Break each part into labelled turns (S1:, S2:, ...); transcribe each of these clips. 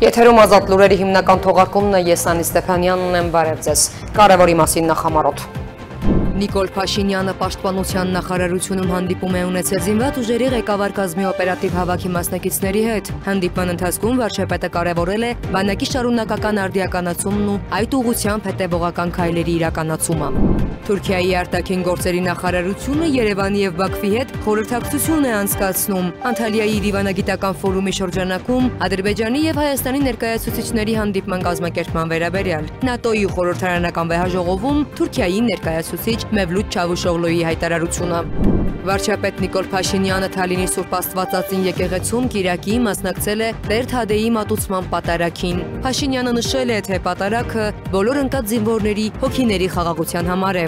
S1: Եթերում ազատ լուրերի հիմնական թողարկումն է, ես Անի Ստեփանյանն եմ, բարև ձեզ։ Կարևորի մասին նախամարոտ։ Նիկոլ Փաշինյանը պաշտպանության նախարարությունում հանդիպում է ունեցել զինված ուժերի ղեկավար կազմի օպերատիվ հավաքի մասնակիցների հետ։ Հանդիպման ընթացքում վարչապետը կարևորել է բանակի շարունակական արդիականացումն ու այդ ուղղությամբ հետևողական քայլերի իրականացումը։ Թուրքիայի արտաքին գործերի նախարարությունը Երևանի եւ Բաքվի հետ խորհրդակցություն է անցկացնում։ Անտալիայի դիվանագիտական ֆորումի շրջանակում Ադրբեջանի եւ Հայաստանի ներկայացուցիչների հանդիպման կազմակերպման վերաբերյալ ՆԱՏՕ-ի խորհրդարանական վեհաժողովում Թուրքիայի ներկայացուցիչ Մևլութ Չավուշօղլուի հայտարարությունը։ Վարչապետ Նիկոլ Փաշինյանը Թալինի Սուրբ Աստվածածին եկեղեցում կիրակի մասնակցել է Տեր Թադեի մատուցման պատարագին։ Փաշինյանը նշել է, թե պատարագը բոլոր ընկած զինվորների հոգիների խաղաղության համար է։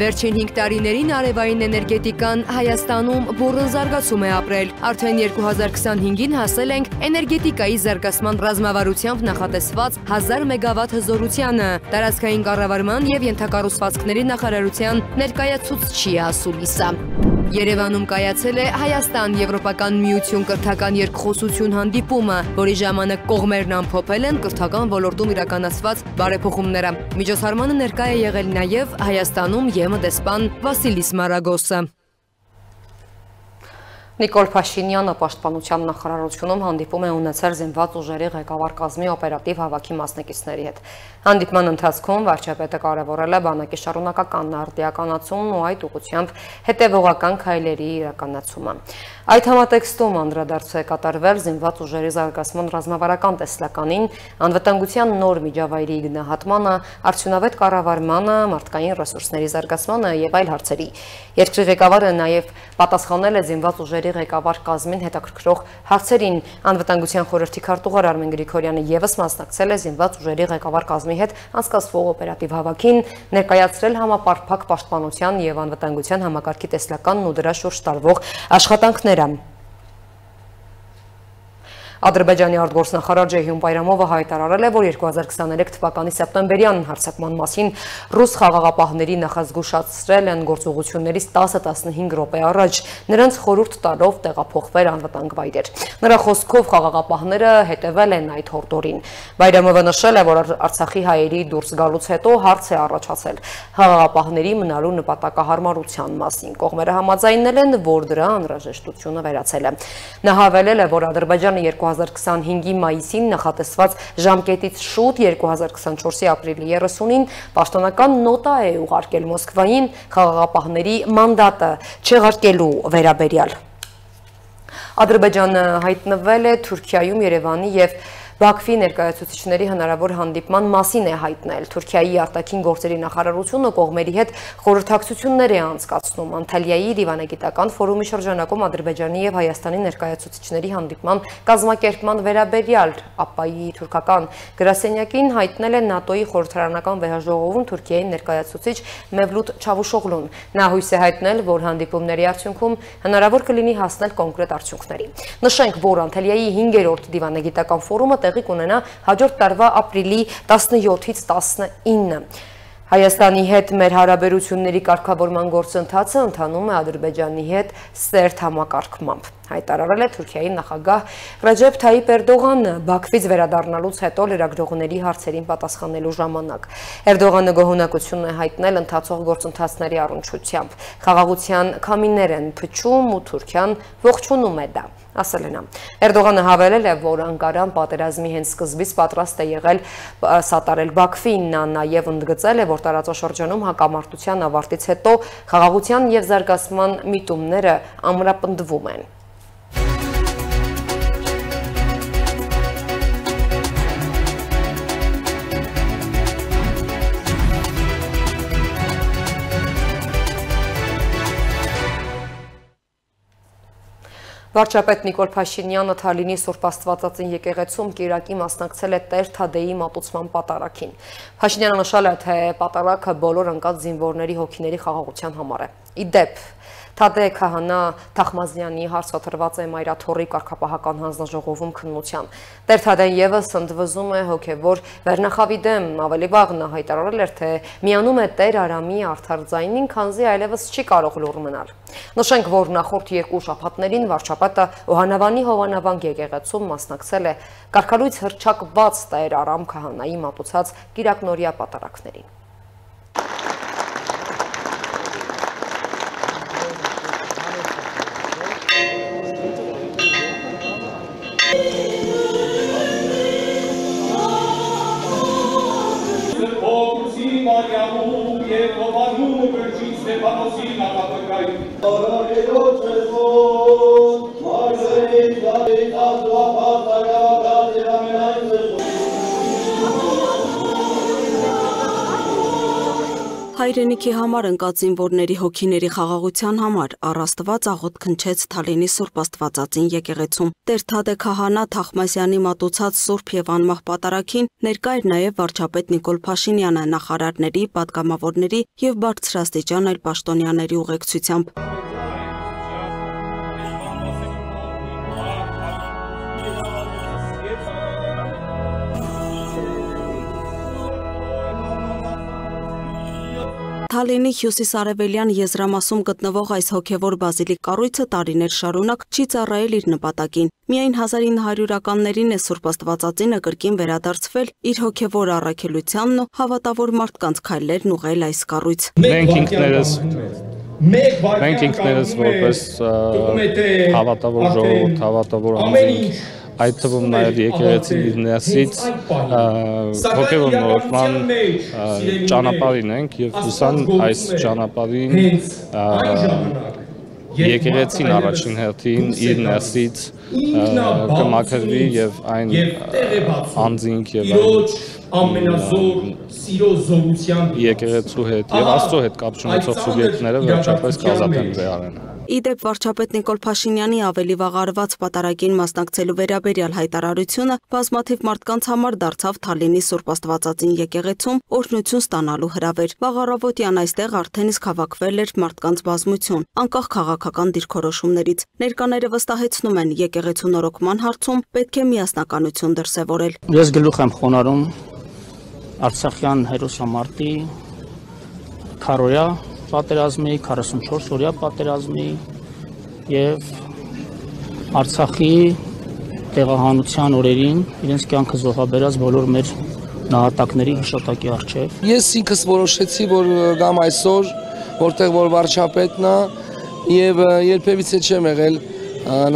S1: Վերջին 5 տարիներին արևային էներգետիկան Հայաստանում բուռն զարգացում է ապրել։ Արդեն 2025-ին հասել ենք էներգետիկայի զարգացման ռազմավարությամբ նախատեսված 1000 մեգավատ հզորությանը։ Տարածքային կառավարման եւ ենթակառուցվածքների նախարարության ներկայացուցչի ասուլիսը։ Երևանում կայացել է Հայաստան-Եվրոպական միություն կրթական երկխոսություն հանդիպումը, որի ժամանակ կողմերն ամփոփել են կրթական ոլորտում իրականացված բարեփոխումները։ Միջոցառմանը ներկա է եղել նաև Հայաստանում ԵՄ դեսպան Վասիլիս Մարագոսը։ Նիկոլ Փաշինյանը պաշտպանության նախարարությունում հանդիպում է ունեցել զինված ուժերի ղեկավար կազմի օպերատիվ հավաքի մասնակիցների հետ։ Հանդիպման ընթացքում վարչապետը կարևորել է բանակի շարունակական արդիականացումն ու այդ ուղղությամբ հետևողական քայլերի իրականացումը։ Այդ համատեքստում անդրադարձ է կատարվել զինված ուժերի զարգացման ռազմավարական տեսլականին, անվտանգության նոր միջավայրի գնահատմանը, արդյունավետ կառավարմանը, մարդկային ռեսուրսների զարգացմանը եւ այլ հարցերի։ Երկրի ղեկավարը նաեւ պատասխանել է զինված ուժերի ղեկավար կազմին հետաքրքրող հարցերին։ Անվտանգության խորհրդի քարտուղար Արմեն Գրիգորյանը եւս մասնակցել է զինված ուժերի ղեկավար կազմի հետ անցկացվող օպերատիվ հավաքին, ներկայացրել համապարփակ պաշտպանության եւ անվտանգության համակարգի տեսլականն ու դրա շուրջ տարվող աշխատանքները։ Ադրբեջանի արտգործնախարար Ջեյհուն Բայրամովը հայտարարել է, որ 2023 թվականի սեպտեմբերյան հարձակման մասին ռուս խաղաղապահների նախազգուշացրել են գործողություններից 10-15 րոպե առաջ, նրանց խորհուրդ տալով տեղափոխվել անվտանգ վայրեր։ Նրա խոսքով խաղաղապահները հետևել են այդ հորդորին։ Բայրամովը նշել է, որ Արցախի հայերի դուրս գալուց հետո հարց է առաջացել խաղաղապահների մնալու նպատակահարմարության մասին։ Կողմերը համաձայնել են, որ դրա անհրաժեշտությունը վերացել է։ Նա հավելել է, որ Ադրբեջանը 2025-ի մայիսին նախատեսված ժամկետից շուտ 2024-ի ապրիլի 30-ին պաշտոնական նոտա է ուղարկել Մոսկվային խաղաղապահների մանդատը չեղարկելու վերաբերյալ։ Ադրբեջանը հայտնվել է Թուրքիայում Երևանի եւ Բաքվի ներկայացուցիչների հնարավոր հանդիպման մասին է հայտնել։ Թուրքիայի արտաքին գործերի նախարարությունը կողմերի հետ խորհրդակցություններ է անցկացնում։ Անտալիայի դիվանագիտական ֆորումի շրջանակում Ադրբեջանի եւ Հայաստանի ներկայացուցիչների հանդիպման կազմակերպման վերաբերյալ ԱՊԱ-ի թուրքական գրասենյակին հայտնել է ՆԱՏՕ-ի խորհրդարանական վեհաժողովում Թուրքիայի ներկայացուցիչ Մևլութ Չավուշօղլուն։ Նա հույս է հայտնել, որ հանդիպումների արդյունքում հնարավոր կլինի հասնել կոնկրետ արդյունքների։ Նշենք, որ Անտալիայի 5-րդ դիվանագիտական ֆորումը տեղի կունենա հաջորդ տարվա ապրիլի 17-ից 19։ Հայաստանի հետ մեր հարաբերությունների կարգավորման գործընթացը ընթանում է Ադրբեջանի հետ սերտ համակարգմամբ, հայտարարել է Թուրքիայի նախագահ Ռեջեփ Թայիփ Էրդողանը Բաքվից վերադառնալուց հետո լրագրողների հարցերին պատասխանելու ժամանակ։ Էրդողանը գոհունակություն է հայտնել ընթացող գործընթացների առնչությամբ։ Խաղաղության քամիներ են փչում ու Թուրքիան ողջունում է դա, ասել է նա։ Էրդողանը հավելել է, որ Անկարան պատերազմի հենց սկզբից պատրաստ է եղել սատարել Բաքվին։ Նա նաև ընդգծել է, որ տարածաշրջանում հակամարտության ավարտից հետո խաղաղության եւ զարգացման միտումները ամրապնդվում են։ Վարչապետ Նիկոլ Փաշինյանը Թալինի Սուրբ Աստվածածին եկեղեցում կիրակի մասնակցել է Տեր Թադեի մատուցման պատարագին։ Փաշինյանը նշել է, թե պատարագը բոլոր ընկած զինվորների հոգիների խաղաղության համար է։ Ի դեպ, Թադէ Քահանա Թախմազյանի հարցադրված է Մայրաթոռի կարգապահական հանձնաժողովում քննությամբ։ Տեր Թադեն ևս ընդվզում է հոգևոր վերնախավի դեմ, ավելի վաղ նա հայտարարել էր, թե միանում է Տեր Արամի արդար ձայնին, քանզի այլևս չի կարող լուռ մնալ։ Նշենք, որ նախորդ 2 շաբաթներին վարչապետը Օհանավանի Հովանավանք եկեղեցում մասնակցել է կարգալույց հռչակված Տեր Արամ Քահանայի մատուցած կիրակնօրյա պատարակներին։
S2: Հայրենիքի համար ընկած զինվորների հոգիների խաղաղության համար առ Աստված աղոթ քննչեց Թալինի Սուրբ Աստվածածին եկեղեցում։ Տեր Թադե Քահանա Թախմազյանի մատուցած Սուրբ եւ անմահ պատարագին ներկա էր նաեւ վարչապետ Նիկոլ Փաշինյանը, նախարարների, պատգամավորների եւ բարձրաստիճան այլ պաշտոնյաների ուղեկցությամբ։ Թալինի հյուսիսարևելյան եզրամասում գտնվող այս հոգևոր բազիլիկ կառույցը տարիներ շարունակ չի ծառայել իր նպատակին։ Միայն 1900-ականներին է Սուրբ Աստվածածինը կրկին վերադարձվել իր հոգևոր առաքելությանն ու հավատավոր մարդկանց քայլերն ուղղել այս կառույց։
S3: Մենք ինքներս որպես հավատավոր ժողովուրդ, հավատավոր անձինք, այդ թվում նաև եկեղեցին իր ներսից հոգևոր նորոգման ճանապարհին ենք եւ հուսան այս ճանապարհին եկեղեցին առաջին հերթին իր ներսից կմաքրվի եւ այն անձինք եւ եկեղեցու հետ եւ Աստծո հետ կապ ունեցող սուբյեկտները վերջապես կազատեն վերարեն։
S2: Իդեպ վարչապետ Նիկոլ Փաշինյանի ավելի վաղ արված պատարագին մասնակցելու վերաբերյալ հայտարարությունը բազմաթիվ մարդկանց համար դարձավ Թալինի Սուրբ Աստվածածին եկեղեցում օրհնություն ստանալու հրավեր։ Վաղ առավոտյան այստեղ արդեն իսկ հավաքվել էր մարդկանց բազմություն, անկախ քաղաքական դիրքորոշումներից։ Ներկաները վստահեցնում են, եկեղեցու նորոգման հարցում պետք է միասնականություն դրսևորել։
S4: Ես գլուխ եմ խոնարհում Արցախյան հերոսամարտի քարոյա պատերազմի, 44-օրյա պատերազմի եւ Արցախի տեղահանության օրերին իրենց կյանքը զոհաբերած բոլոր մեր նահատակների հիշատակի առջև։
S5: Ես ինքս որոշեցի, որ գամ այսօր, որտեղ որ վարչապետն է եւ երբևիցե չեմ եղել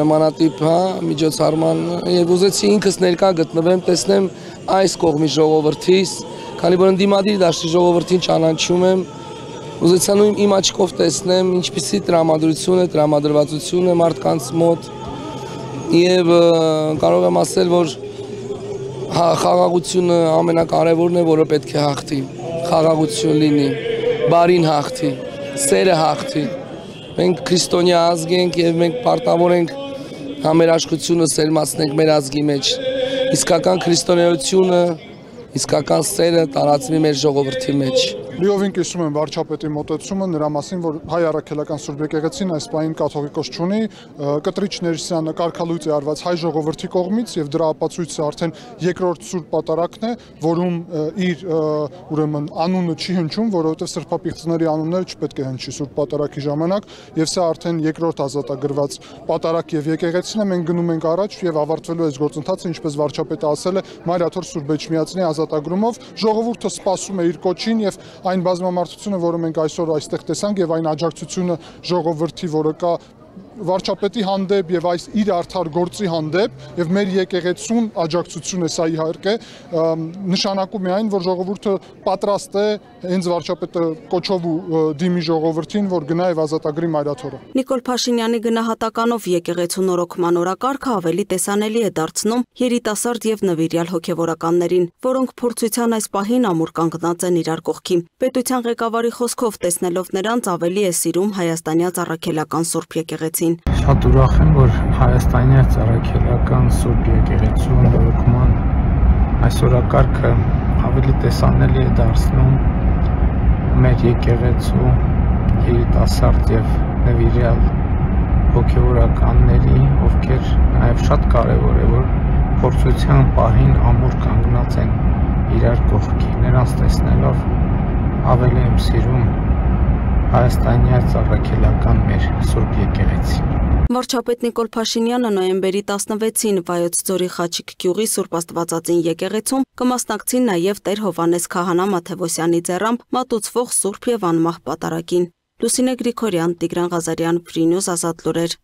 S5: նմանատիպ միջոցառման եւ ուզեցի ինքս ներկա գտնվեմ, տեսնեմ այս կողմի ժողովրդից, քանի որ ընդդիմադիր դաշտի ժողովրդին ճանաչում եմ, ուզեցա նույն իմ աչքով տեսնեմ ինչպիսի տրամադրություն է, տրամադրվածություն է մարդկանց մոտ եւ կարող եմ ասել, որ խաղաղությունը ամենակարևորն է, որը պետք է հաղթի, խաղաղություն լինի, բարին հաղթի, սերը հաղթի։ Մենք քրիստոնյա ազգ ենք եւ մենք պարտավոր ենք համերաշխությունը սերմացնենք մեր ազգի մեջ։ Իսկական քրիստոնեությունը, իսկական սերը տարածվի մեր ժողովրդի մեջ։
S6: Լիովին կիսում եմ վարչապետի մոտեցումը նրա մասին, որ հայ առաքելական Սուրբ եկեղեցին այս պահին կաթողիկոս չունի, Կտրիչ Ներսյանը կարգալույծ է արված հայ ժողովրդի կողմից եւ դրա ապացույցը արդեն երկրորդ Սուրբ պատարակն է, որում իր ուրեմն անունը չի հնչում, որովհետեւ սրբապիղծների անունները չպետք է հնչի Սուրբ պատարակի ժամանակ, եւ սա արդեն երկրորդ ազատագրված պատարակ եւ եկեղեցին է, մենք գնում ենք առաջ եւ ավարտվելու այս գործընթացը, ինչպես վարչապետը ասել է, Մայրաթոր Սուրբ Էջմիածնի ազատագրումով, ժողովուրդը սպասում է իր կոչին եւ այն բազմամարդությունը, որը մենք այսօր այստեղ տեսանք եւ այն աջակցությունը ժողովրդի, որը կա վարչապետի հանդեպ եւ այս իր արդար գործի հանդեպ եւ մեր եկեղեցուն աջակցություն է սա իհարկե նշանակում է այն, որ ժողովուրդը պատրաստ է հենց վարչապետը կոչով ու դիմի ժողովրդին, որ գնա եւ ազատագրի Մայրաթորը։
S2: Նիկոլ Փաշինյանի գնահատականով եկեղեցու նորոգման օրակարգը ավելի տեսանելի է դարձնում երիտասարդ եւ նվիրյալ հոգեվորականներին, որոնք փորձության այս պահին ամուր կանգնած են իրար կողքի։ Պետության ղեկավարի խոսքով տեսնելով նրանց ավելի է սիրում հայաստանյաց առաքելական Սուրբ եկեղեցին։
S7: Շատ ուրախ եմ, որ հայաստանյաց առաքելական Սուրբ եկեղեցու նորոգման այս օրակարգը ավելի տեսանելի է դարձնում մեր եկեղեցու երիտասարդ եւ նվիրյալ հոգևորականների, ովքեր նաև շատ կարևոր է, որ փորձության պահին ամուր կանգնած են իրար կողքի, նրանց տեսնելով ավելի եմ սիրում հայաստանյա ծառայելական մեր Սուրբ եկեղեցին։
S2: Վարչապետ Նիկոլ Փաշինյանը նոյեմբերի 16-ին Վայոց ձորի Խաչիկ գյուղի Սուրբ Աստվածածին եկեղեցում կմասնակցի նաև Տեր Հովհաննես Քահանա Մաթևոսյանի ձեռամբ մատուցվող Սուրբ եւ անմահ պատարագին։ Լուսինե Գրիգորյան, Տիգրան Ղազարյան, Free News Ազատ լուրեր։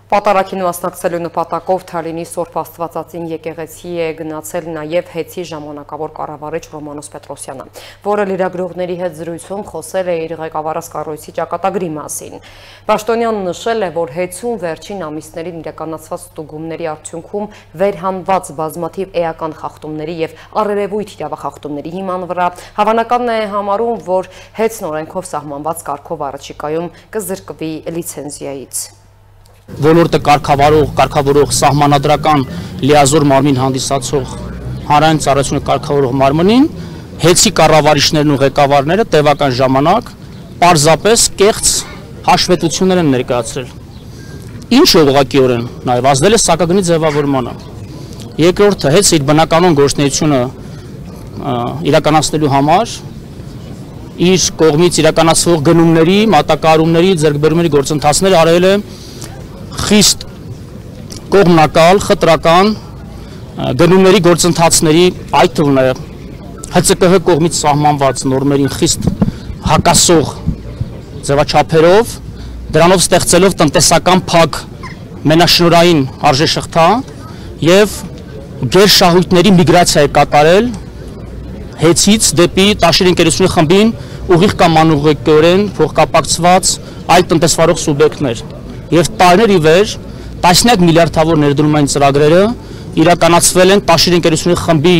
S1: Պատարագին մասնակցելու նպատակով Թալինի Սուրբ Աստվածածին եկեղեցի է գնացել նաև Հեցի ժամանակավոր կառավարիչ Ռոմանոս Պետրոսյանը, որը լրագրողների հետ զրույցում խոսել է իր ղեկավարած կառույցի ճակատագրի մասին։ Պաշտոնյանն նշել է, որ Հեցում վերջին ամիսներին իրականացված ստուգումների արդյունքում վերհանված բազմաթիվ էական խախտումների եւ առերևույթ իրավախախտումների հիման վրա հավանական է համարում, որ Հեցն օրենքով սահմանված կարգով առաջիկայում կզրկվի լիցենզիայից։
S4: Ոլորտը կարգավորող սահմանադրական լիազոր մարմին հանդիսացող հանրային ծառայությունը կարգավորող մարմնին Հեցի կառավարիչներն ու ղեկավարները տևական ժամանակ պարզապես կեղծ հաշվետվություններ են ներկայացրել։ Ինչը ուղղակիորեն նաև ազդել է սակագնի ձևավորմանը։ Երկրորդը Հեցը իր բնականոն գործունեությունը իրականացնելու համար իր կողմից իրականացվող գնումների, մատակարարումների, ձեռքբերումների գործընթացները արել է խիստ կողմնակալ, խտրական գնումների գործընթացների, այդ թվում է ՀՑԿՀ կողմից սահմանված նորմերին խիստ հակասող ձևաչափերով, դրանով ստեղծելով տնտեսական փակ մենաշնորհային արժեշղթա եւ գերշահույթների միգրացիա է կատարել Հեցից դեպի Տաշիր ընկերությունների խմբին ուղիղ կամ անուղղակիորեն փոխկապակցված այլ տնտեսվարող սուբյեկտներ։ Եվ տարիներ ի վեր տասնյակ միլիարդավոր ներդրումային ծրագրերը իրականացվել են Տաշիր ընկերությունների խմբի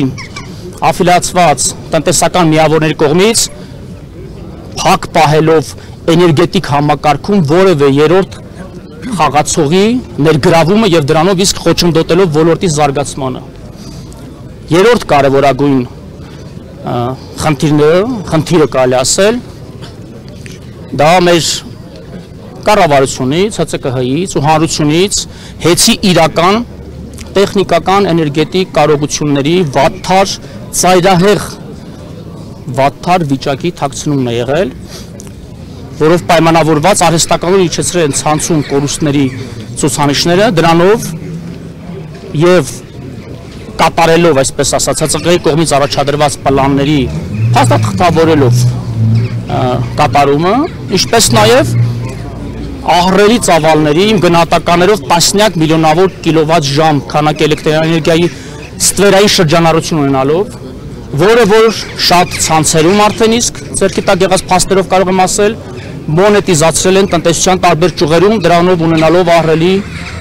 S4: աֆիլիացված տնտեսական միավորների կողմից փակ պահելով էներգետիկ համակարգում որևէ երրորդ խաղացողի ներգրավումը եւ դրանով իսկ խոչընդոտելով ոլորտի զարգացմանը։ Երրորդ կարևորագույն խնդիրը կարելի ասել դա մեր կառավարությունից, ՀՑԿՀ-ից ու հանրությունից Հեցի իրական տեխնիկական էներգետիկ կարողությունների վատթար, ծայրահեղ վատթար վիճակի թաքցնումն է եղել, որով պայմանավորված արհեստականորեն իջեցրել են ցանցում կորուստների ցուցանիշները, դրանով եւ կատարելով, այսպես ասած, ՀՑԿՀ-ի կողմից առաջադրված պլանների փաստաթղթավորելով կատարումը, ինչպես նաեւ ահռելի ծավալների իմ գնահատականներով տասնյակ միլիոնավոր կիլովատ ժամ քանակի էլեկտրաէներգիայի ստվերային շրջանառություն ունենալով, որը որ շատ ցանցերում արդեն իսկ ձեռքի տակ եղած փաստերով կարող եմ ասել, մոնետիզացրել են տնտեսության տարբեր ճյուղերում, դրանով ունենալով ահռելի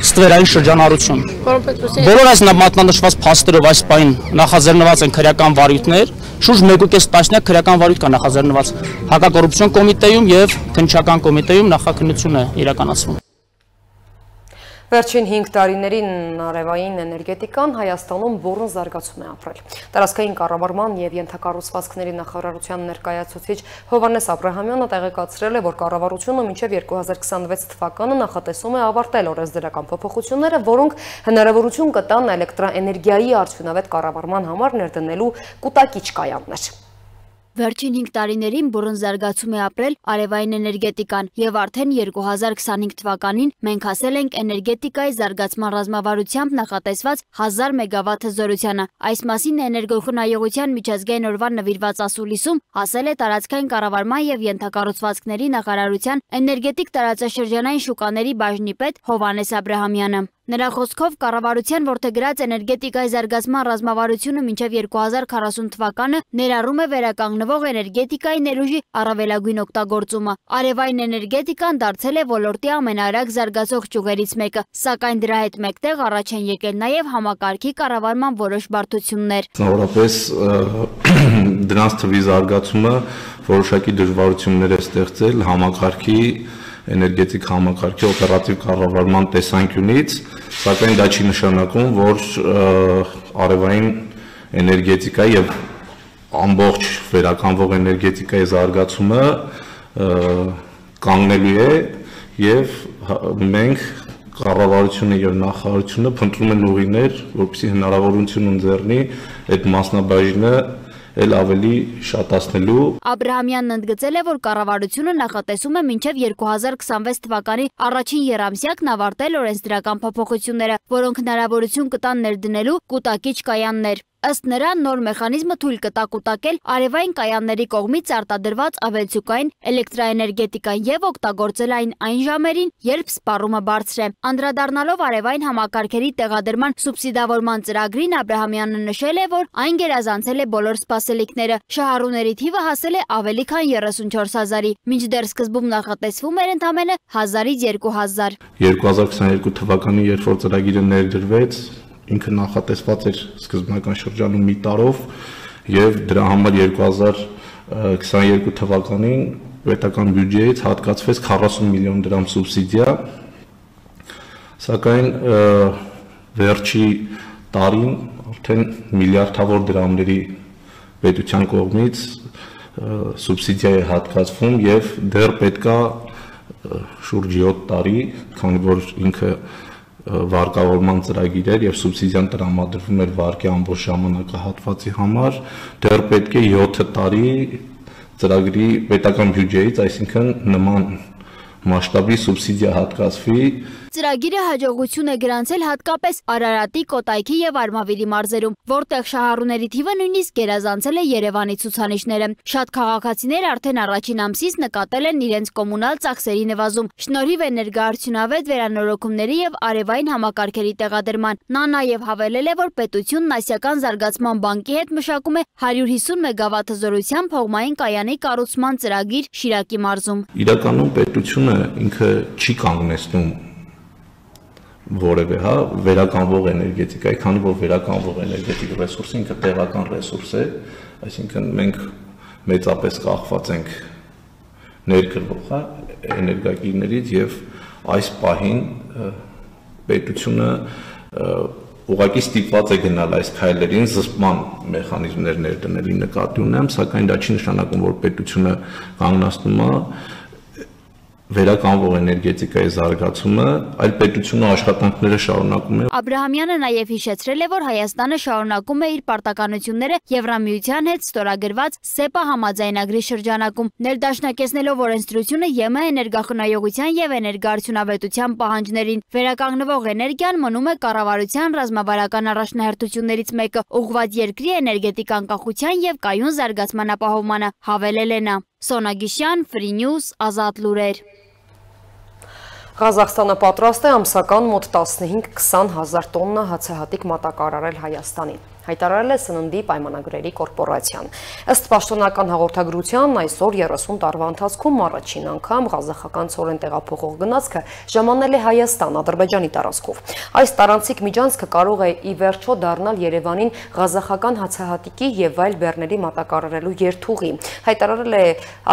S4: ստվերային շրջանառություն։ Բոլոր այս մատնանշված փաստերով այս պահին նախաձեռնված են քրեական վարույթներ, շուրջ 1.5 տասնյակ քրեական վարույթ կա նախաձեռնված հակակոռուպցիոն կոմիտեում եւ քննչական կոմիտեում նախաքննություն է իրականացվում։
S1: Վերջին 5 տարիներին արևային էներգետիկան Հայաստանում բուռն զարգացում է ապրել։ Տարածքային կառավարման եւ ենթակառուցվածքների նախարարության ներկայացուցիչ Հովհաննես Աբրահամյանը տեղեկացրել է, որ կառավարությունը մինչև 2026 թվականը նախատեսում է ավարտել օրենսդրական փոփոխությունները, որոնք հնարավորություն կտան էլեկտրաէներգիայի արդյունավետ կառավարման համար ներդնելու կուտակիչ կայաններ։
S8: Վերջին 5 տարիներին բուռն զարգացում է ապրել արևային էներգետիկան եւ արդեն 2025 թվականին մենք հասել ենք էներգետիկայի զարգացման ռազմավարությամբ նախատեսված 1000 մեգավատ հզորությանը։ Այս մասին էներգոխնայողության միջազգային օրվա նվիրված ասուլիսում ասել է տարածքային կառավարման եւ ենթակառուցվածքների նախարարության էներգետիկ տարածաշրջանային շուկաների բաժնի պետ Հովհաննես Աբրահամյանը։ Նրա խոսքով կառավարության որդեգրած էներգետիկայի զարգացման ռազմավարությունը մինչև 2040 թվականը ներառում է վերականգնվող էներգետիկայի ներուժի առավելագույն օգտագործումը։ Արևային էներգետիկան դարձել է ոլորտի ամենաարագ զարգացող ճյուղերից մեկը, սակայն դրա հետ մեկտեղ առաջ են եկել նաև համակարգի կառավարման որոշ բարդություններ։
S9: Մասնավորապես դրանց թվի զարգացումը որոշակի դժվարություններ է ստեղծել համակարգի էներգետիկ համակարգի օպերատիվ կառավարման տեսանկյունից, սակայն դա չի նշանակում, որ արևային էներգետիկայի եւ ամբողջ վերականգնվող էներգետիկայի զարգացումը կանգնելու է եւ մենք կառավարությունը եւ նախարարությունը փնտրում են ուղիներ, որպեսզի հնարավորություն ընձեռնի այդ մասնաբաժինը էլ ավելի շատացնելու։
S8: Աբրահամյանն ընդգծել է, որ կառավարությունը նախատեսում է մինչև 2026 թվականի առաջին եռամսյակն ավարտել օրենսդրական փոփոխությունները, որոնք հնարավորություն կտան ներդնելու կուտակիչ կայաններ։ Ըստ նրա, նոր մեխանիզմը թույլ կտա կուտակել արևային կայանների կողմից արտադրված ավելցուկային էլեկտրաէներգետիկան եւ օգտագործել այն ժամերին, երբ սպառումը բարձր է։ Անդրադառնալով արևային համակարգերի տեղադրման սուբսիդավորման ծրագրին, Աբրահամյանը նշել է, որ այն գերազանցել է բոլոր սպասելիքները։ Շահառուների թիվը հասել է ավելի քան 34,000-ի, մինչդեռ սկզբում նախատեսվում էր ընդամենը 1000-ից 2000։
S9: 2022 թվականին, երբ որ ծրագիրը ներդրվեց, ինքը նախատեսված էր սկզբնական շրջանում մի տարով եւ դրա համար 2022 թվականին պետական բյուջեից հատկացվեց 40 միլիոն դրամ սուբսիդիա, սակայն վերջի տարին արդեն միլիարդավոր դրամների պետության կողմից սուբսիդիա է հատկացվում եւ դեռ պետքա շուրջ 7 տարի, քանի որ ինքը վարկավորման ծրագիր էր եւ սուբսիդիան տրամադրվում էր վարկի ամբողջ ժամանակահատվածի համար, դեռ պետք է 7 տարի ծրագրի պետական բյուջեից, այսինքն նման մասշտաբի սուբսիդիա հատկացվի։
S8: Ծրագիրը հաջողություն է գրանցել հատկապես Արարատի, Կոտայքի եւ Արմավիրի մարզերում, որտեղ շահառուների թիվը նույնիսկ գերազանցել է Երևանի ցուցանիշները։ Շատ քաղաքացիներ արդեն առաջին ամսից նկատել են իրենց կոմունալ ծախսերի նվազում, շնորհիվ էներգոարդյունավետ վերանորոգումների եւ արևային համակարգերի տեղադրման։ Նա նաեւ հավելել է, որ պետությունն Ասիական զարգացման բանկի հետ մշակում է 150 մեգավատ հզորության փողմային կայանի կառուցման ծրագիր Շիրակի մարզում։
S9: Իրականում պետությունը ինքը չի կանգնեցնում որևէ վերականգնվող էներգետիկայի, քանի որ վերականգնվող էներգետիկ ռեսուրսը ինքը տեղական ռեսուրս է, այսինքն մենք մեծապես կախված ենք ներկրվող էներգակիրներից եւ այս պահին պետությունը ուղղակի ստիպված է գնալ այս քայլերին զսպման մեխանիզմներ ներդնելի նկատի ունեմ, սակայն դա չի նշանակում, որ պետությունը կանգնացնում է վերականգնվող էներգետիկայի զարգացումը, այլ պետությունը աշխատանքները շարունակում է։
S8: Աբրահամյանը նաև հիշեցրել է, որ Հայաստանը շարունակում է իր պարտականությունները Եվրամիության հետ ստորագրված ՍԵՊԱ համաձայնագրի շրջանակում, ներդաշնակեցնելով օրենսդրությունը ԵՄ էներգախնայողության եւ էներգոարդյունավետության պահանջներին։ Վերականգնվող էներգիան մնում է կառավարության ռազմավարական առաջնահերթություններից մեկը, ուղղված երկրի էներգետիկ անկախության եւ կայուն զարգացման ապահովմանը, հավելել է նա։ Սոնա Գիշյան, Free News, Ազատ լուրեր։
S1: Ղազախստանը պատրաստ է ամսական մոտ 15-20 հազար տոննա հացահատիկ մատակարարել Հայաստանին, հայտարարել է Սննդի պայմանագրերի կորպորացիան։ Ըստ պաշտոնական հաղորդագրության, այսօր 30 տարվա ընթացքում առաջին անգամ ղազախական ցորեն տեղափոխող գնացքը ժամանել է Հայաստան, Ադրբեջանի տարածքով։ Այս տարանցիկ միջանցքը կարող է ի վերջո դառնալ Երևանին ղազախական հացահատիկի եւ այլ բեռների մատակարարելու երթուղի։ Հայտարարել է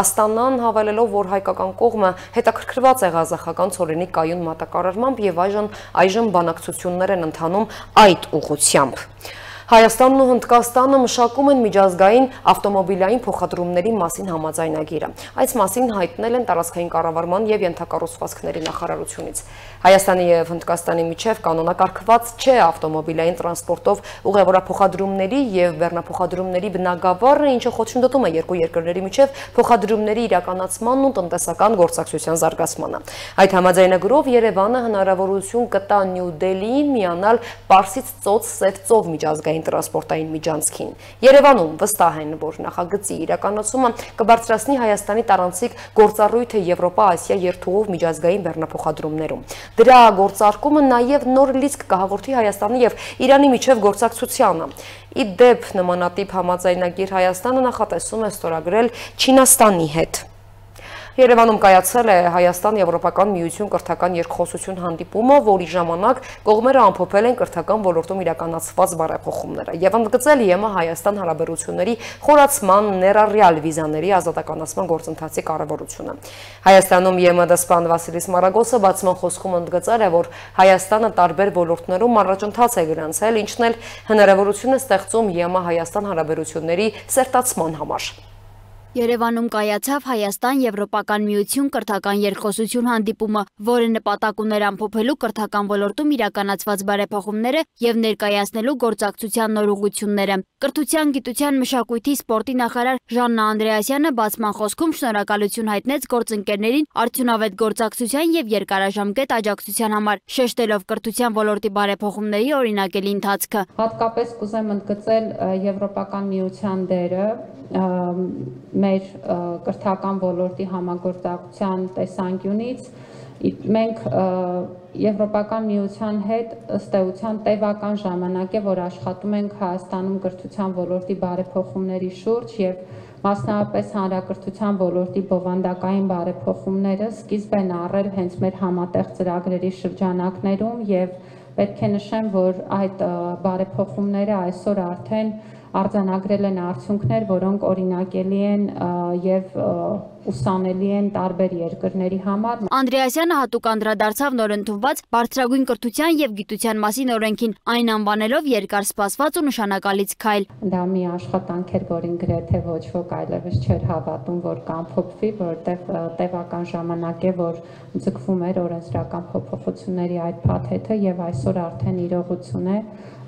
S1: Աստանան, հավելելով, որ հայկական կողմը հետաքրքրված է ղազախական ցորենի կայուն մատակարարմամբ եւ այժմ բանակցություններ են ընթանում այդ ուղղությամբ։ Հայաստանն ու Հնդկաստանը մշակում են միջազգային ավտոմոբիլային փոխադրումների մասին համաձայնագիրը։ Այս մասին հայտնել են տարածքային կառավարման եւ ենթակառուցվածքների նախարարությունից։ Հայաստանի եւ Հնդկաստանի միջև կանոնակարգված չէ ավտոմոբիլային տրանսպորտով ուղևորափոխադրումների եւ բեռնափոխադրումների բնագավառը, ինչը խոչընդոտում է երկու երկրների միջև փոխադրումների իրականացմանն ու տնտեսական գործակցության զարգացմանը։ Այդ համաձայնագրով Երևանը հնարավորություն կտա Նյու Դելիին միանալ Պարսից ծոց Սև ծով միջազգային տրանսպորտային միջանցքին։ Երևանում վստահ են, որ նախագծի իրականացումը կբարձրացնի Հայաստանի տարանցիկ գործառույթը Եվրոպա-Ասիա երթուղով միջազգային բեռնափոխադրումներում։ Դրա գործարկումը նաև նոր լիցք կհաղորդի Հայաստանի եւ Իրանի միջև գործակցությանը։ Ի դեպ նմանատիպ համաձայնագիր Հայաստանը նախատեսում է ստորագրել Չինաստանի հետ։ Երևանում կայացել է Հայաստան-Եվրոպական միություն կրթական երկխոսություն հանդիպումը, որի ժամանակ կողմերը ամփոփել են կրթական ոլորտում իրականացված բարեփոխումները եւ ընդգծել ԵՄ Հայաստան հարաբերությունների խորացման ներառյալ վիզաների ազատականացման գործընթացի կարևորությունը։ Հայաստանում ԵՄ դեսպան Վասիլիս Մարագոսը բացման խոսքում ընդգծել է, որ Հայաստանը տարբեր ոլորտներում առաջընթաց է գրանցել, ինչն էլ հնարավորություն է ստեղծում ԵՄ Հայաստան հարաբերությունների սերտացման համար։
S8: Երևանում կայացավ Հայաստան-Եվրոպական միություն կրթական երկխոսություն հանդիպումը, որը նպատակ ուներ ամփոփելու կրթական ոլորտում իրականացված բարեփոխումները եւ ներկայացնելու գործակցության նոր ուղղությունները։ Կրթության, գիտության, մշակույթի, սպորտի նախարար Ժաննա Անդրեասյանը բացման խոսքում շնորհակալություն հայտնեց գործընկերներին արդյունավետ գործակցության եւ երկարաժամկետ աջակցության համար, շեշտելով կրթության ոլորտի բարեփոխումների օրինակելի ընթացքը։
S10: Հատկապես կուզեմ ընդգծել Եվրոպական միության դերը մեր կրթական ոլորտի համագործակցության տեսանկյունից մենք Եվրոպական միության հետ ըստ էության տևական ժամանակ է, որ աշխատում ենք Հայաստանում կրթության ոլորտի բարեփոխումների շուրջ եւ մասնավորապես հանրակրթության ոլորտի բովանդակային բարեփոխումները սկիզբ են առել հենց մեր համատեղ ծրագրերի շրջանակներում եւ պետք է նշեմ, որ այդ բարեփոխումները այսօր արդեն արձանագրել են արդյունքներ, որոնք օրինակելի են եւ ուսանելի են տարբեր երկրների համար։
S8: Անդրեասյանը հատուկ անդրադարձավ նոր ընդունված բարձրագույն կրթության եւ գիտության մասին օրենքին, այն անվանելով երկար սպասված ու նշանակալից քայլ։
S10: Դա մի աշխատանք էր, որին գրեթե ոչ ոք այլևս չէր հավատում, որ կամփոփվի, որովհետեւ տևական ժամանակ է, որ ձգվում էր օրենսդրական փոփոխությունների այդ փաթեթը եւ այսօր արդեն իրողություն է։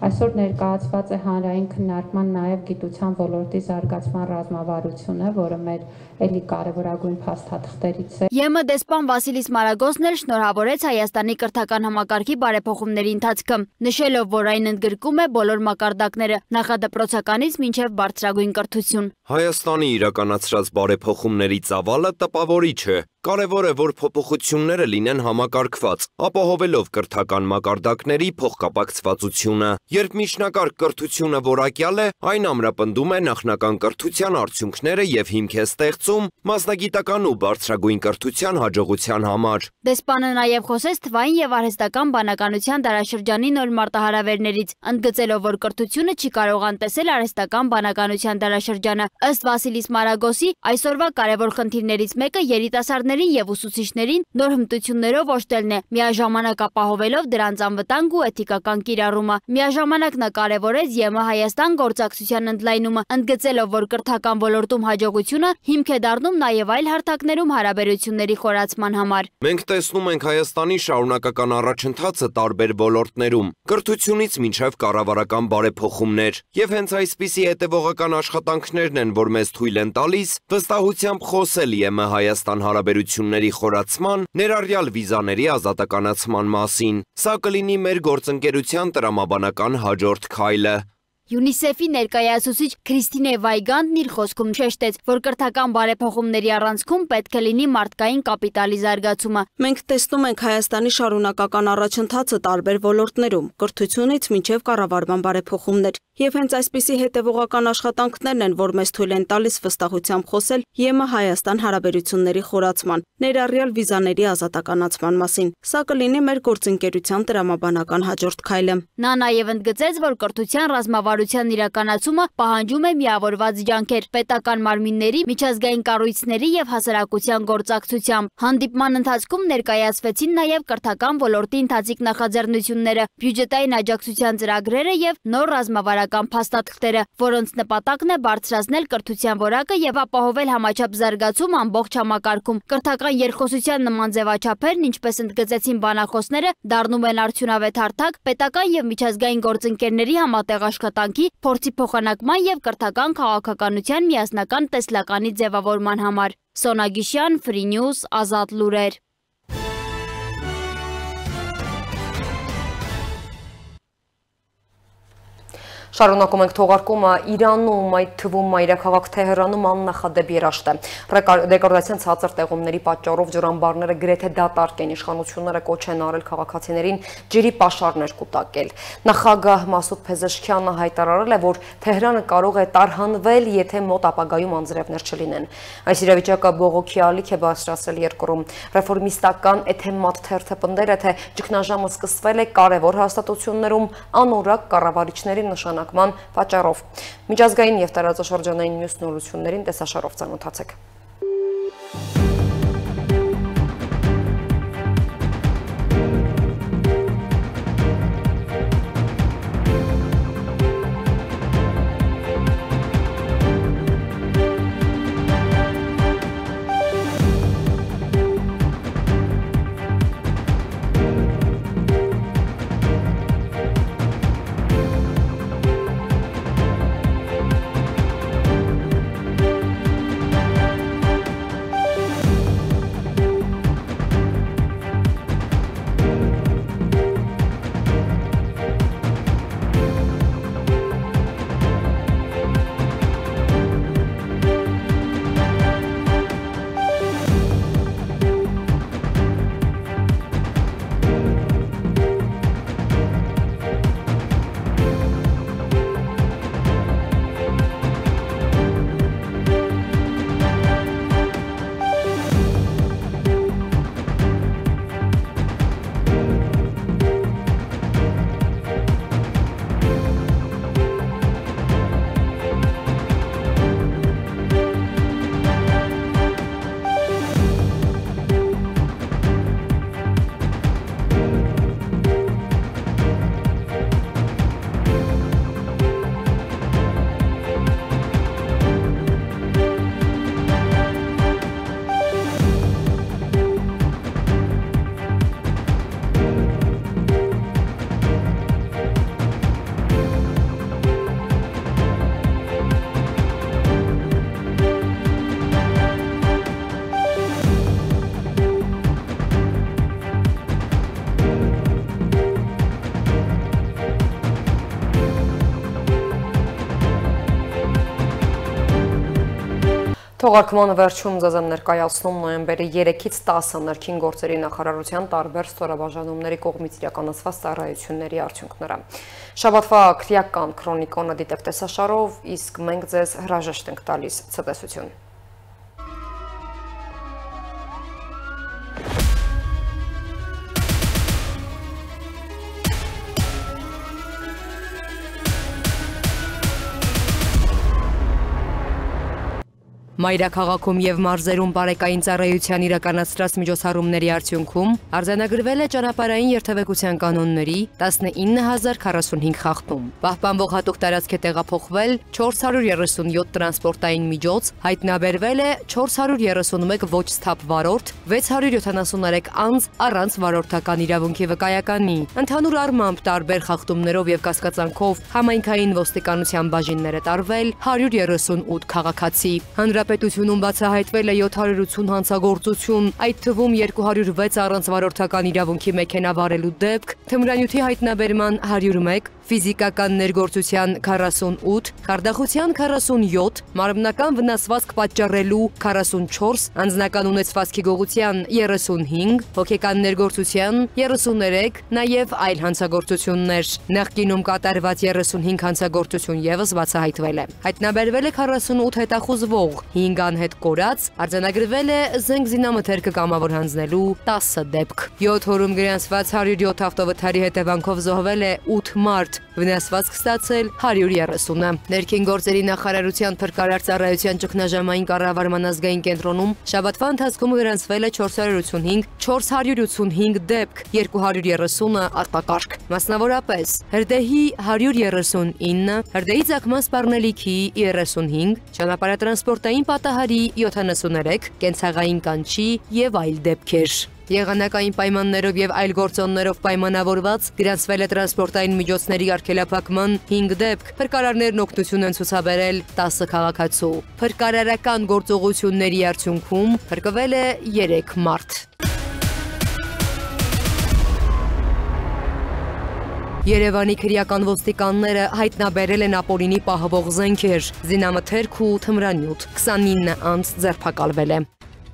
S10: Այսօր ներկայացված է հանրային քննարկման նաև գիտության ոլորտի զարգացման ռազմավարությունը, որը մեր էլի կարևորագույն փաստաթղթերից է։
S8: ԵՄ դեսպան Վասիլիս Մարագոսն էլ շնորհավորեց Հայաստանի կրթական համակարգի բարեփոխումների ընթացքը, նշելով, որ այն ընդգրկում է բոլոր մակարդակները, նախադպրոցականից մինչև բարձրագույն կրթություն։
S11: Հայաստանի իրականացրած բարեփոխումների ծավալը տպավորիչ է։ Կարևոր է, որ փոփոխությունները լինեն համակարգված, ապահովելով կրթական մակարդակների փոխկապակցվածությունը։ Երբ միջնակարգ կրթությունը որակյալ է, այն ամրապնդում է նախնական կրթության արդյունքները եւ հիմք է ստեղծում մասնագիտական ու բարձրագույն կրթության հաջողության համար։
S8: Դեսպանը նաև խոսեց թվային եւ արհեստական բանականության դարաշրջանի նոր մարտահրավերներից, ընդգծելով, որ կրթությունը չի կարող անտեսել արհեստական բանականության դարաշրջանը։ Ըստ Վասիլիս Մարագոսի, այսօրվա կարևոր խնդիրներից մեկը երիտասարդներին եւ ուսուցիչներին նոր հմտություններով օժտելն է, միաժամանակ ապահովելով դրանց անվտանգ ու էթիկական կիրառումը։ Միաժամանակ նա կարևորեց ԵՄ Հայաստան գործակցության ընդլայնումը, ընդգծելով, որ կրթական ոլորտում հաջողությունը հիմք է դառնում նաև այլ հարթակներում հարաբերությունների խորացման համար։
S11: Մենք տեսնում ենք Հայաստանի շարունակական առաջընթացը տարբեր ոլորտներում, կրթությունից մինչև կառավարական բարեփոխումներ, եւ հենց այսպիսի հետևողական աշխատանքներն են, որ մեզ թույլ են տալիս վստահությամբ խոսել ԵՄ Հայաստան հարաբերությունների խորացման, ներառյալ վիզաների ազատականացման մասին։ Սա կլինի մեր գործընկերության տրամաբանական հաջորդ քայլը։
S8: ՅՈՒՆԻՍԵՖ-ի ներկայացուցիչ Քրիստինե Վայգանդն իր խոսքում շեշտեց, որ կրթական բարեփոխումների առանցքում պետք է լինի մարդկային կապիտալի զարգացումը։
S2: Մենք տեսնում ենք Հայաստանի շարունակական առաջընթացը տարբեր ոլորտներում, կրթությունից մինչև կառավարման բարեփոխումներ, եւ հենց այսպիսի հետևողական աշխատանքներն են, որ մեզ թույլ են տալիս վստահությամբ խոսել ԵՄ Հայաստան հարաբերությունների խորացման, ներառյալ վիզաների ազատականացման մասին։ Սա կլինի մեր գործընկերության տրամաբանական հաջորդ քայլը։
S8: Նա նաև ընդգծեց, որ կրթության ռազմավարության իրականացումը պահանջում է միավորված ջանքեր պետական մարմինների, միջազգային կառույցների եւ հասարակության գործակցությամբ։ Հանդիպման ընթացքում ներկայացվեցին նաև կրթական ոլորտի ընթացիկ նախաձեռնությունները, բյուջետային աջակցության ծրագրերը եւ նոր ռազմավարական փաստաթղթերը, որոնց նպատակն է բարձրացնել կրթության որակը եւ ապահովել համաչափ զարգացում ամբողջ համակարգում։ Կրթական երկխոսության նման ձևաչափերն, ինչպես ընդգծեցին բանախոսները, դառնում են արդյունավետ հարթակ պետական եւ միջազգային գործընկերների համատեղ աշխատանքի, փորձի փոխանակման եւ կրթական քաղաքականության միասնական տեսլականի ձևավորման համար։ Սոնա Գիշյան, Free News, Ազատ լուրեր։
S1: Շարունակում ենք թողարկումը Իրանում, այդ թվում մայրաքաղաք Թեհրանում աննախադեպ երաշտ է։ Ռեկորդացիան ցածր տեղումների պատճառով ջրամբարները գրեթե դատարկ են, իշխանությունները կոչ են արել քաղաքացիներին ջրի պաշարներ կուտակել։ Նախագահ Մասուդ Փեզեշքյանը հայտարարել է, որ Թեհրանը կարող է տարհանվել, եթե մոտ ապագայում անձրևներ չլինեն։ Այս իրավիճակը բողոքի ալիք է բարձրացրել երկրում։ Ռեֆորմիստական Էթեմատ թերթը պնդել է, թե ճգնաժամը սկսվել է կարևոր հաստատություններում անորակ կառավարիչների նշանակման պատճառով։ Միջազգային եւ տարածաշրջանային մյուս նորություններին տեսաշարով ծանոթացեք։ Թողարկման վերջում ձեզ եմ ներկայացնում նոյեմբերի 3-ից 10-ը ներքին գործերի նախարարության տարբեր ստորաբաժանումների կողմից իրականացված ծառայությունների արդյունքները։ Շաբաթվա քրեական քրոնիկոնը դիտեք տեսաշարով, իսկ մենք ձեզ հրաժեշտ ենք տալիս ցտեսություն։ Մայրաքաղաքում եւ մարզերում բարեկային ծառայության իրականացրած միջոցառումների արդյունքում արձանագրվել է ճանապարհային երթևեկության կանոնների 19045 խախտում։ Պահպանվող հատուկ տարածք է տեղափոխվել 437 տրանսպորտային միջոց, հայտնաբերվել է 431 ոչ սթափ վարորդ, 673 անձ առանց վարորդական իրավունքի վկայականի։ Ընդհանուր առմամբ տարբեր խախտումներով եւ կասկածանքով համայնքային ոստիկանության բաժիններ է տարվել 138 քաղաքացի։ Պետությունում բացահայտվել է 780 հանցագործություն, այդ թվում 206 առանց վարորդական իրավունքի մեքենա վարելու դեպք, թմրանյութի հայտնաբերման 101, ֆիզիկական ներգործության 48, խարդախության 47, մարմնական վնասվածք պատճառելու 44, անձնական ունեցվածքի գողության 35, հոգեկան ներգործության 33, նաև այլ հանցագործություններ։ Նախկինում կատարված 35 հանցագործություն եւս բացահայտվել է։ Հայտնաբերվել է 48 հետախուզվող, 5 անհետ կորած, արձանագրվել է զենք զինամթերքը կամավոր հանձնելու 10 դեպք։ 7 օրում գրանցված 107 ավտովթարի հետևանքով զոհվել է 8 մարդ, վնասվածք ստացել 130-ը։ Ներքին գործերի նախարարության փրկարար ծառայության ճգնաժամային կառավարման ազգային կենտրոնում շաբաթվա ընթացքում գրանցվել է 485 դեպք, 230-ը արտակարգ։ Մասնավորապես հրդեհի 139, հրդեհի ծագման սպառնելիքի 35, ճանապարհատրանսպորտային պատահարի 73, կենցաղային կանչի եւ այլ դեպքեր։ Եղանակային պայմաններով եւ այլ գործոններով պայմանավորված գրանցվել է տրանսպորտային միջոցների արգելափակման 5 դեպք։ Փրկարարներն օգնություն են ցուցաբերել 10 քաղաքացու։ Փրկարարական գործողությունների արդյունքում փրկվել է 3 մարդ։ Երևանի քրեական ոստիկանները հայտնաբերել են ապօրինի պահվող զենքեր, զինամթերք ու թմրանյութ, 29 անձ ձերբակալվել է։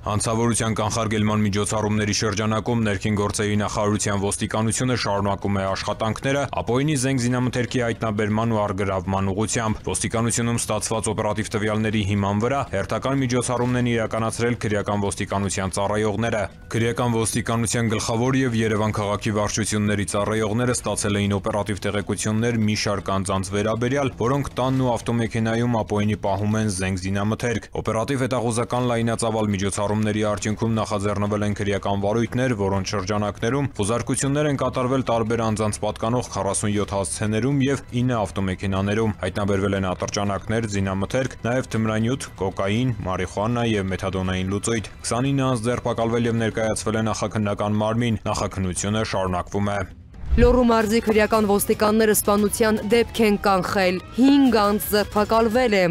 S12: Հանցավորության կանխարգելման միջոցառումների շրջանակում ներքին գործերի նախարարության ոստիկանությունը շարունակում է աշխատանքները ապօրինի զենք զինամթերքի հայտնաբերման ու առգրավման ուղղությամբ։ Ոստիկանությունում ստացված օպերատիվ տվյալների հիման վրա հերթական միջոցառումն են իրականացրել քրեական ոստիկանության ծառայողները։ Քրեական ոստիկանության գլխավոր եւ Երևան քաղաքի վարչությունների ծառայողները ստացել էին օպերատիվ տեղեկություններ մի շարք անձանց վերաբերյալ, որոնք տանն ու ավտոմեքենայում ապօրինի պահում են զենք զինամթերք։ Օպերատիվ հետախուզական լայնածավալ միջոցառումների արդյունքում նախաձեռնվել են քրեական վարույթներ, որոնց շրջանակներում խոզարկություններ են կատարվել տարբեր անձանց պատկանող 47 հասցեներում եւ 9 ավտոմեքենաներում։ Հայտնաբերվել են ատրճանակներ, զինամթերք, նաեւ թմրանյութ, կոկային, մարիխուանա եւ մեթադոնային լուծույթ։ 29 անձ ձերբակալվել եւ ներկայացվել է նախաքննական մարմին։ Նախաքննությունը շարունակվում է։
S1: Լոռու մարզի քրեական ոստիկանները սպանության դեպք են կանխել, 5 անձ ձերբակալվել է։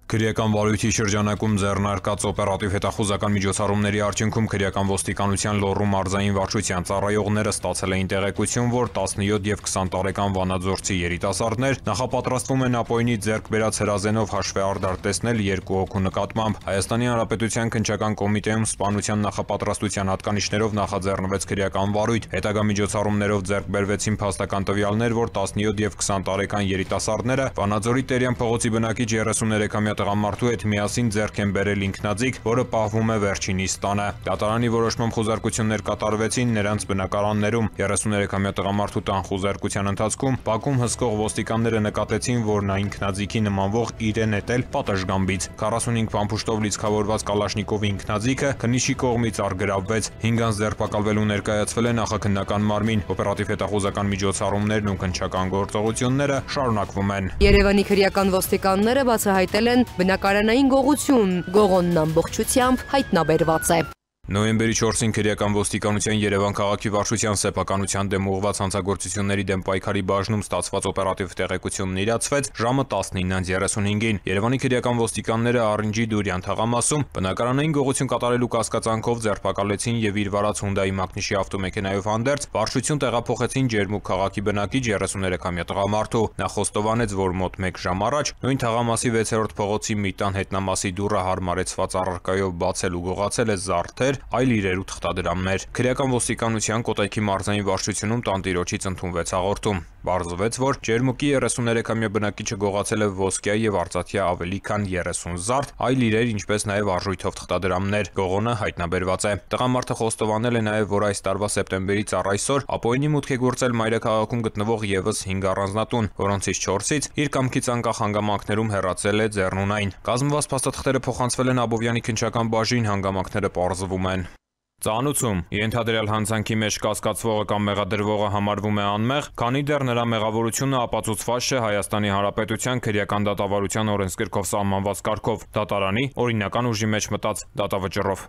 S12: Քրեական վարույթի շրջանակում ձեռնարկած օպերատիվ հետախուզական միջոցառումների արդյունքում քրեական ոստիկանության Լոռու մարզային վարչության ծառայողները ստացել էին տեղեկություն, որ 17 եւ 20 տարեկան վանաձորցի երիտասարդներ նախապատրաստվում են ապօրինի ձեռք բերած հրազենով հաշվեհարդար տեսնել 2 հոգու նկատմամբ։ Հայաստանի Հանրապետության քննչական կոմիտեում սպանության նախապատրաստության հատկանիշներով նախաձեռնվեց քրեական վարույթ։ Հետագա միջոցառումներով ձեռք բերվեցին փաստական տվյալներ, որ 17 եւ 20 տարեկան երիտասարդները Վանաձորի Տերյան փողոցի բնակիչ 33-ամյա տղամարդու հետ միասին ձեռք են բերել ինքնաձիգ, որը պահվում է վերջինիս տանը։ Դատարանի որոշմամբ խոզարկություններ կատարվեցին նրանց բնակարաններում։ 33-ամյա տղամարդու տան խոզարկության ընթացքում Բաքում հսկող ոստիկանները նկատեցին, որ նա ինքնաձիգի նմանվող իր է նետել պատշգամբից։ 45 փամփուշտով լիցքավորված կալաշնիկովի ինքնաձիգը քննիչի կողմից առգրավվեց։ 5 անձ ձերբակալվել ու ներկայացվել է նախաքննական մարմին։ Օպերատիվ հետախուզական միջոցառումներն ու քննչական գործողությունները շարունակվում են։
S1: Երևանի քրեական ոստիկանները բացահայտել են բնակարանային գողություն, գողոնն ամբողջությամբ հայտնաբերված է։
S12: Նոյեմբերի 4-ին քրեական ոստիկանության Երևան քաղաքի վարչության սեփականության դեմ ուղղված հանցագործությունների դեմ պայքարի բաժնում ստացված օպերատիվ տեղեկությունն իրացվեց ժամը 19:35-ին։ Երևանի քրեական ոստիկանները Արինջի Դուրյան թաղամասում բնակարանային գողություն կատարելու կասկածանքով ձերբակալեցին եւ իր վարած Hyundai Մակնիշի ավտոմեքենայով հանդերձ վարչություն տեղափոխեցին Ջերմուկ քաղաքի բնակիչ 33-ամյա տղամարդու։ Նա խոստովանեց, որ մոտ 1 ժամ առաջ նույն թաղամասի 6-րդ փողոցի մի տան հետնամասի դուռը հարմարեցված առարկայով բացել ու գողացել է զարդեր, այլ իրեր ու թղթադրամներ։ Քրեական ոստիկանության Կոտայքի մարզային վարչությունում տանտիրոջից ընդունվեց հաղորդում։ Պարզվեց, որ Ջերմուկի 33-ամյա բնակիչը գողացել է ոսկյա եւ արծաթյա ավելի քան 30 զարդ, այլ իրեր, ինչպես նաեւ արժույթով թղթադրամներ։ Գողոնը հայտնաբերված է։ Տղամարդը խոստովանել է նաեւ, որ այս տարվա սեպտեմբերից առ այսօր ապօրինի մուտք է գործել մայրաքաղաքում գտնվող եւս 5 առանձնատուն, որոնցից 4-ից իր կամքից անկախ հանգամանքներում հեռացել է ձեռնունայն։ Կազմված փաստաթղթերը փոխանցվել են Աբովյանի քննչական բաժին, հանգամանքները պարզվում են։ Ծանուցում ենթադրյալ հանցանքի մեջ կասկածվողը կամ մեղադրվողը համարվում է անմեղ, քանի դեռ նրա մեղավորությունը ապացուցված չէ Հայաստանի Հանրապետության քրեական դատավարության օրենսգրքով սահմանված կարգով, դատարանի օրինական ուժի մեջ մտած դատավճռով։